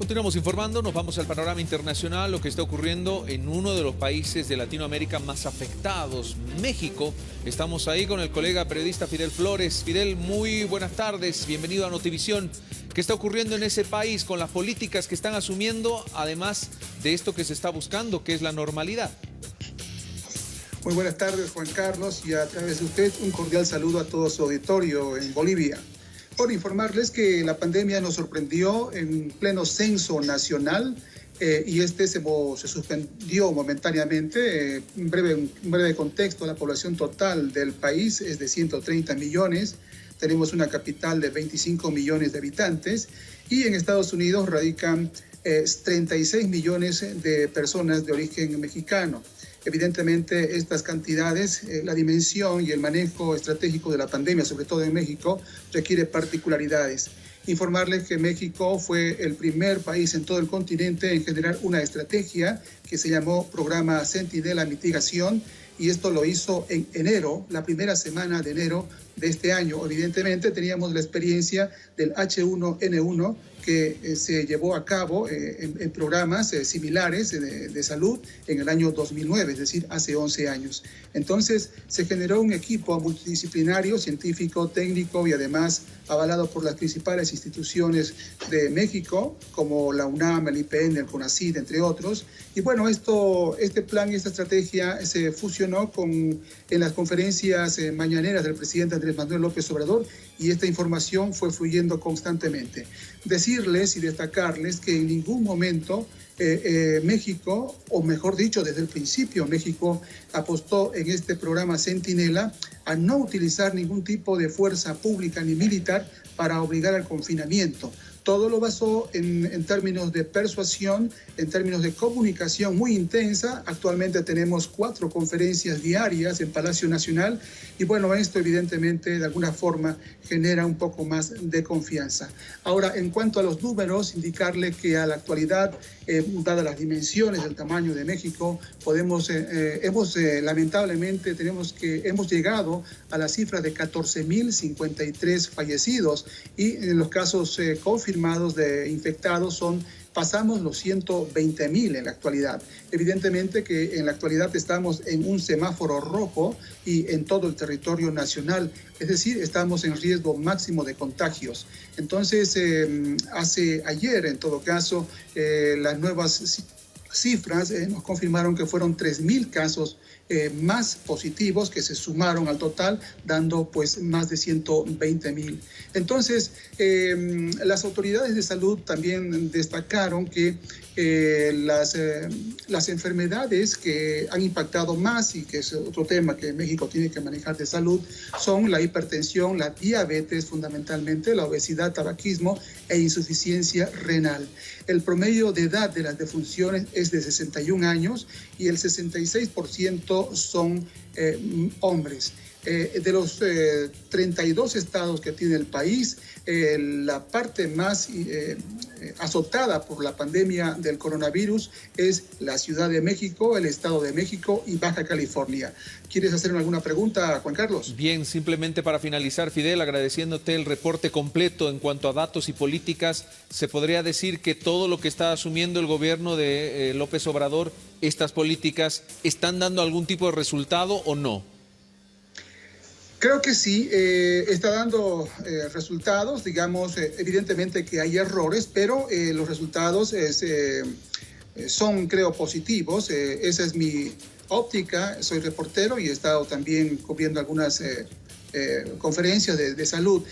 Continuamos informando, nos vamos al panorama internacional, lo que está ocurriendo en uno de los países de Latinoamérica más afectados, México. Estamos ahí con el colega periodista Fidel Flores. Fidel, muy buenas tardes, bienvenido a Notivisión. ¿Qué está ocurriendo en ese país con las políticas que están asumiendo, además de esto que se está buscando, que es la normalidad? Muy buenas tardes, Juan Carlos, y a través de usted un cordial saludo a todo su auditorio en Bolivia. Por informarles que la pandemia nos sorprendió en pleno censo nacional y este se suspendió momentáneamente. Un breve contexto, la población total del país es de 130 millones, tenemos una capital de 25 millones de habitantes y en Estados Unidos radican 36 millones de personas de origen mexicano. Evidentemente, estas cantidades, la dimensión y el manejo estratégico de la pandemia, sobre todo en México, requiere particularidades. Informarles que México fue el primer país en todo el continente en generar una estrategia que se llamó Programa Centinela Mitigación, y esto lo hizo en enero, la primera semana de enero de este año. Evidentemente, teníamos la experiencia del H1N1 que se llevó a cabo en programas similares de salud en el año 2009, es decir, hace 11 años. Entonces, se generó un equipo multidisciplinario, científico, técnico y además avalado por las principales instituciones de México, como la UNAM, el IPN, el CONACYT, entre otros. Y bueno, este plan y esta estrategia se fusionó en las conferencias mañaneras del presidente Andrés Manuel López Obrador, y esta información fue fluyendo constantemente. Decirles y destacarles que en ningún momento México, o mejor dicho, desde el principio México apostó en este programa Centinela a no utilizar ningún tipo de fuerza pública ni militar para obligar al confinamiento. Todo lo basó en términos de persuasión, en términos de comunicación muy intensa. Actualmente tenemos 4 conferencias diarias en Palacio Nacional y bueno, esto evidentemente de alguna forma genera un poco más de confianza. Ahora, en cuanto a los números, indicarle que a la actualidad, dadas las dimensiones del tamaño de México, lamentablemente hemos llegado a la cifra de 14.053 fallecidos y en los casos confirmados de infectados pasamos los 120.000 en la actualidad. Evidentemente que en la actualidad estamos en un semáforo rojo y en todo el territorio nacional, es decir, estamos en riesgo máximo de contagios. Entonces, ayer, en todo caso, las nuevas cifras nos confirmaron que fueron 3.000 casos más positivos que se sumaron al total, dando pues más de 120.000. Entonces, las autoridades de salud también destacaron que las enfermedades que han impactado más, y que es otro tema que México tiene que manejar de salud, son la hipertensión, la diabetes fundamentalmente, la obesidad, tabaquismo e insuficiencia renal. El promedio de edad de las defunciones es de 61 años y el 66% son hombres. De los 32 estados que tiene el país, la parte más azotada por la pandemia del coronavirus es la Ciudad de México, el Estado de México y Baja California. ¿Quieres hacerme alguna pregunta, Juan Carlos? Bien, simplemente para finalizar, Fidel, agradeciéndote el reporte completo en cuanto a datos y políticas, ¿se podría decir que todo lo que está asumiendo el gobierno de López Obrador, estas políticas, están dando algún tipo de resultado o no? Creo que sí, está dando resultados, digamos, evidentemente que hay errores, pero los resultados son, creo, positivos. Esa es mi óptica, soy reportero y he estado también cubriendo algunas conferencias de salud.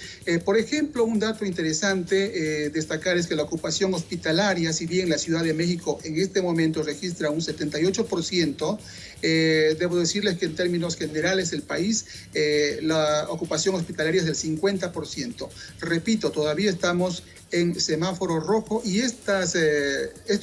Por ejemplo, un dato interesante destacar es que la ocupación hospitalaria, si bien la Ciudad de México en este momento registra un 78%, debo decirles que en términos generales el país, la ocupación hospitalaria es del 50%. Repito, todavía estamos en semáforo rojo y estos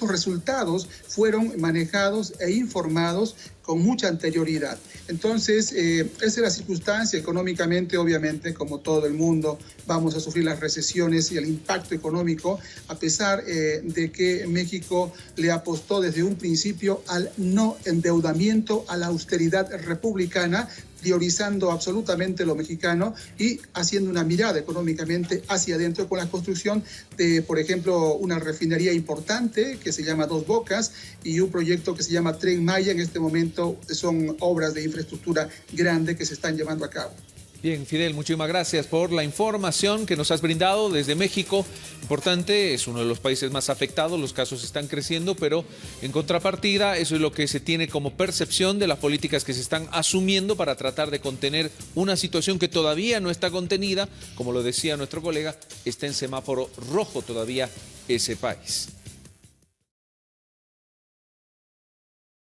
resultados fueron manejados e informados con mucha anterioridad. Entonces, esa es la circunstancia. Económicamente, obviamente, como todo el mundo, vamos a sufrir las recesiones y el impacto económico, a pesar de que México le apostó desde un principio al no endeudamiento, a la austeridad republicana, priorizando absolutamente lo mexicano y haciendo una mirada económicamente hacia adentro con la construcción de, por ejemplo, una refinería importante que se llama Dos Bocas y un proyecto que se llama Tren Maya. En este momento son obras de infraestructura grande que se están llevando a cabo. Bien, Fidel, muchísimas gracias por la información que nos has brindado desde México. Importante, es uno de los países más afectados, los casos están creciendo, pero en contrapartida, eso es lo que se tiene como percepción de las políticas que se están asumiendo para tratar de contener una situación que todavía no está contenida. Como lo decía nuestro colega, está en semáforo rojo todavía ese país.